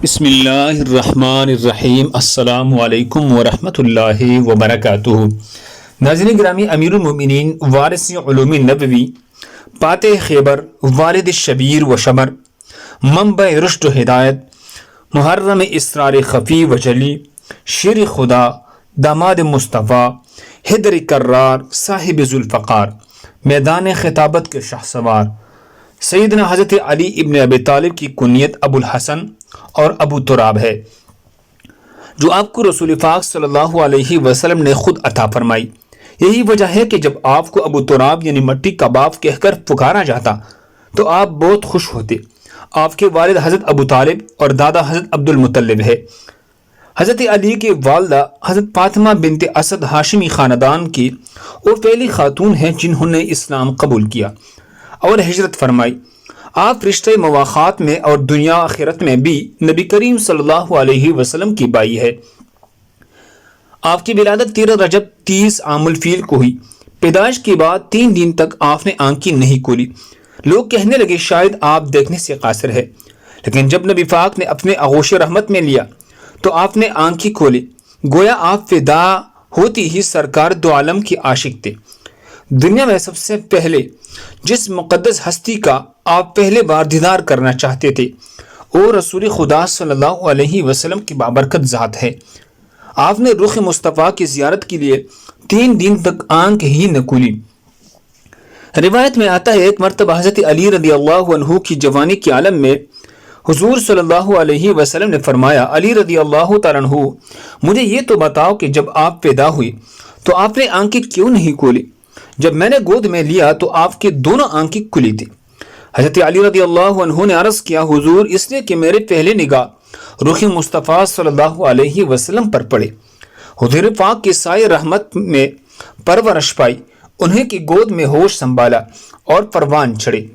بسم اللہ الرحمن الرحیم۔ السلام علیکم ورحمۃ اللہ وبرکاتہ۔ ناظرین گرامی، امیر المومنین وارث علوم نبوی، فاتح خیبر، والد شبیر و شمر، منبع رشد و ہدایت، محرم اسرار خفی و جلی، شیر خدا، داماد مصطفیٰ، حیدر کرار، صاحب ذوالفقار، میدان خطابت کے شاہ سوار، سیدنا حضرت علی ابن ابی طالب کی کنیت ابو الحسن اور ابو تراب ہے، جو آپ کو رسول پاک صلی اللہ علیہ وسلم نے خود عطا فرمائی۔ یہی وجہ ہے کہ جب آپ کو ابو تراب یعنی مٹی کا باپ کہہ کر پکارا جاتا تو آپ بہت خوش ہوتے۔ آپ کے والد حضرت ابو طالب اور دادا حضرت عبد المطلب ہے۔ حضرت علی کے والدہ حضرت فاطمہ بنت اسد ہاشمی خاندان کی وہ پہلی خاتون ہیں جنہوں نے اسلام قبول کیا اور ہجرت فرمائی۔ آپ رشتہ مواخات میں اور دنیا آخرت میں بھی نبی کریم صلی اللہ علیہ وسلم کی بائی ہے۔ آپ کی ولادت 13 رجب 30 عام الفیل کو ہوئی۔ پیدائش کے بعد 3 دن تک آپ نے آنکھیں نہیں کھولی۔ لوگ کہنے لگے شاید آپ دیکھنے سے قاصر ہے، لیکن جب نبی پاک نے اپنے آغوش رحمت میں لیا تو آپ نے آنکھیں کھولی، گویا آپ فدا ہوتی ہی سرکار دو عالم کی عاشق تھے۔ دنیا میں سب سے پہلے جس مقدس ہستی کا آپ پہلے بار دیدار کرنا چاہتے تھے وہ رسول خدا صلی اللہ علیہ وسلم کی بابرکت ذات ہے۔ آپ نے رخ مصطفیٰ کی زیارت کے لیے 3 دن تک آنکھ ہی نہ کھولی۔ روایت میں آتا ہے ایک مرتبہ حضرت علی رضی اللہ عنہ کی جوانی کے عالم میں حضور صلی اللہ علیہ وسلم نے فرمایا، علی رضی اللہ تعالیٰ عنہ، مجھے یہ تو بتاؤ کہ جب آپ پیدا ہوئی تو آپ نے آنکھیں کیوں نہیں کھولی؟ جب میں نے گود میں لیا تو آپ کی دونوں آنکھیں کھلی تھی۔ حضرت علی رضی اللہ عنہ نے عرض کیا، حضور، اس لیے کہ میرے پہلے نگاہ رخ مصطفیٰ صلی اللہ علیہ وسلم پر پڑے، حضور پاک کے سائے رحمت میں پرورش پائی، انہیں کی گود میں ہوش سنبھالا اور پروان چڑھے۔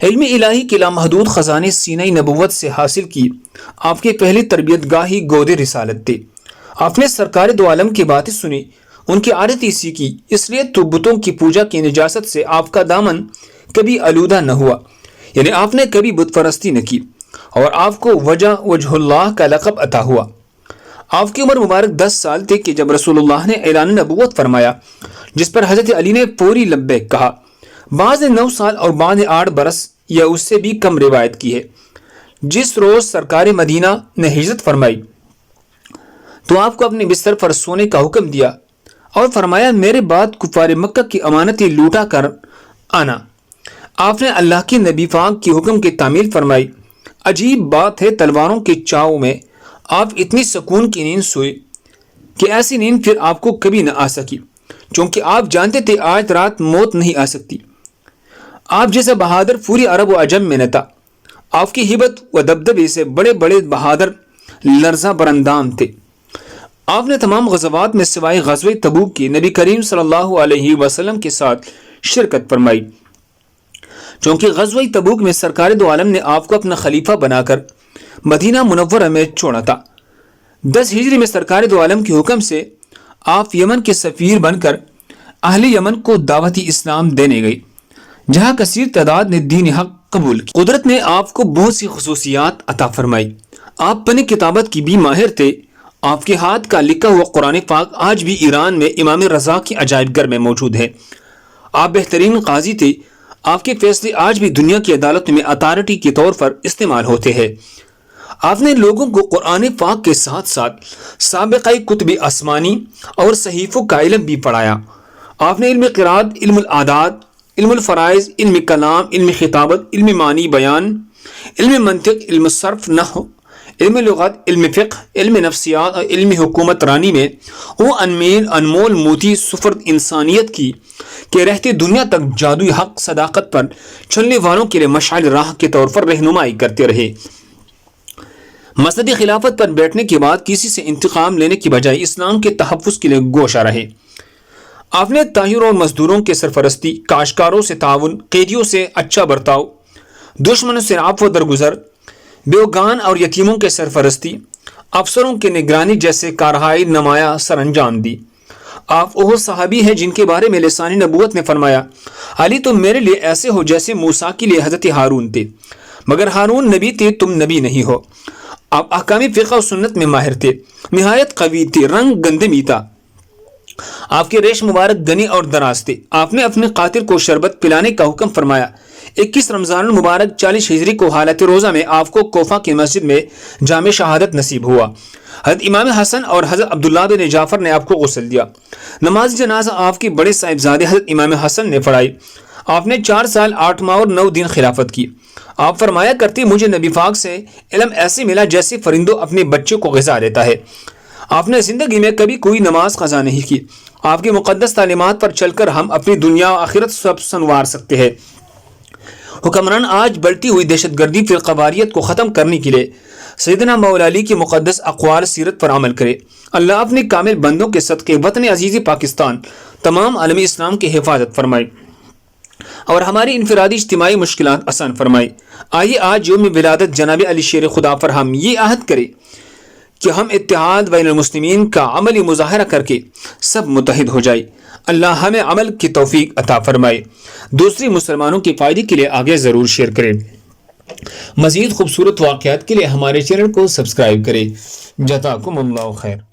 علم الہی کے لامحدود خزانے سینہ نبوت سے حاصل کی آپ کی پہلی تربیت گاہی گود رسالت تھی۔ آپ نے سرکار دو عالم کی باتیں سنی، ان کی عادتیں سیکھی، اس لیے تو بتوں کی پوجا کی نجاست سے آپ کا دامن کبھی آلودہ نہ ہوا، یعنی آپ نے کبھی بت پرستی نہ کی، اور آپ کو وجہ اللہ کا لقب عطا ہوا۔ آپ کی عمر مبارک 10 سال تھی کہ جب رسول اللہ نے اعلان نبوت فرمایا، جس پر حضرت علی نے پوری لبیک کہا۔ بعض نے 9 سال اور بعض نے 8 برس یا اس سے بھی کم روایت کی ہے۔ جس روز سرکار مدینہ نے ہجرت فرمائی تو آپ کو اپنے بستر پر سونے کا حکم دیا اور فرمایا، میرے بعد کفار مکہ کی امانتیں لوٹا کر آنا۔ آپ نے اللہ کے نبی پاک کی حکم کی تعمیل فرمائی۔ عجیب بات ہے، تلواروں کے چاؤ میں آپ اتنی سکون کی نیند سوئے کہ ایسی نیند پھر آپ کو کبھی نہ آ سکی، چونکہ آپ جانتے تھے آج رات موت نہیں آ سکتی۔ آپ جیسا بہادر پوری عرب و عجم میں نہ تھا۔ آپ کی ہیبت و دبدبے سے بڑے بڑے بہادر لرزہ برندان تھے۔ آپ نے تمام غزوات میں سوائے غزوہ تبوک کی نبی کریم صلی اللہ علیہ وسلم کے ساتھ شرکت فرمائی، چونکہ غزوہ تبوک میں سرکار دو عالم نے آپ کو اپنا خلیفہ بنا کر مدینہ منورہ میں چھوڑا تھا۔ 10 ہجری میں سرکار دو عالم کے حکم سے آپ یمن کے سفیر بن کر اہل یمن کو دعوت اسلام دینے گئے، جہاں کثیر تعداد نے دین حق قبول کی۔ قدرت نے آپ کو بہت سی خصوصیات عطا فرمائی۔ آپ فن کتابت کی بھی ماہر تھے۔ آپ کے ہاتھ کا لکھا ہوا قرآن پاک آج بھی ایران میں امام رضا کی عجائب گھر میں موجود ہے۔ آپ بہترین قاضی تھے۔ آپ کے فیصلے آج بھی دنیا کی عدالت میں اتھارٹی کے طور پر استعمال ہوتے ہیں۔ آپ نے لوگوں کو قرآن پاک کے ساتھ ساتھ سابقہ کتب آسمانی اور صحیفوں کا علم بھی پڑھایا۔ آپ نے علم قرات، علم العادات، علم الفرائض، علم کلام، علم خطابت، علم معنی بیان، علم منطق، علم صرف، نحو، علم لغت، علم فقہ، علم نفسیات اور علم حکومت رانی میں وہ انمول موتی سفرد انسانیت کی کہ رہتے دنیا تک جادوئی حق صداقت پر چلنے والوں کے لیے مشعل راہ کے طور پر رہنمائی کرتے رہے۔ مسجد خلافت پر بیٹھنے کے بعد کسی سے انتقام لینے کی بجائے اسلام کے تحفظ کے لیے گوشہ رہے۔ آپ نے تاجروں اور مزدوروں کے سرپرستی، کاشتکاروں سے تعاون، قیدیوں سے اچھا برتاؤ، دشمنوں سے عفو و درگزر، بیوگان اور یتیموں کے سرپرستی، افسروں کے نگرانی جیسے کارہائی نمایاں سر انجام دی۔ آپ وہ صحابی ہیں جن کے بارے میں لسان نبوت نے فرمایا، علی تم میرے لیے ایسے ہو جیسے موسیٰ کے لیے حضرت ہارون تھے، مگر ہارون نبی تھے، تم نبی نہیں ہو۔ آپ احکام فقہ و سنت میں ماہر تھے، نہایت قوی تھے، رنگ گندمی تھا، آپ کے ریش مبارک گنی اور دراز تھے۔ آپ نے اپنے قاتل کو شربت پلانے کا حکم فرمایا۔ 21 رمضان المبارک 40 ہجری کو حالت روزہ میں آپ کو کوفہ کی مسجد میں جام شہادت نصیب ہوا۔ حضرت امام حسن اور حضرت عبداللہ بن جعفر نے آپ کو غسل دیا۔ نماز جنازہ آپ کے بڑے صاحبزادے حضرت امام حسن نے پڑھائی۔ آپ نے 4 سال 8 ماہ اور 9 دن خلافت کی۔ آپ فرمایا کرتے، مجھے نبی پاک سے علم ایسے ملا جیسے فرندوں اپنے بچے کو غذا دیتا ہے۔ آپ نے زندگی میں کبھی کوئی نماز قضا نہیں کی۔ آپ کی مقدس تعلیمات پر چل کر ہم اپنی دنیا و آخرت سب سنوار سکتے ہیں۔ حکمران، آج بڑھتی ہوئی دہشت گردی فرقہ واریت کو ختم کرنے کے لیے سیدنا مولا علی کی مقدس اقوال سیرت پر عمل کرے۔ اللہ اپنے کامل بندوں کے صدقے وطن عزیز پاکستان تمام عالمی اسلام کی حفاظت فرمائے اور ہماری انفرادی اجتماعی مشکلات آسان فرمائے۔ آئیے آج یوم ولادت جناب علی شیر خدا پر ہم یہ عہد کریں کہ ہم اتحاد بین المسلمین کا عملی مظاہرہ کر کے سب متحد ہو جائے۔ اللہ ہمیں عمل کی توفیق عطا فرمائے۔ دوسری مسلمانوں کے فائدے کے لیے آگے ضرور شیئر کریں۔ مزید خوبصورت واقعات کے لیے ہمارے چینل کو سبسکرائب کریں۔ جزاکم اللہ خیر۔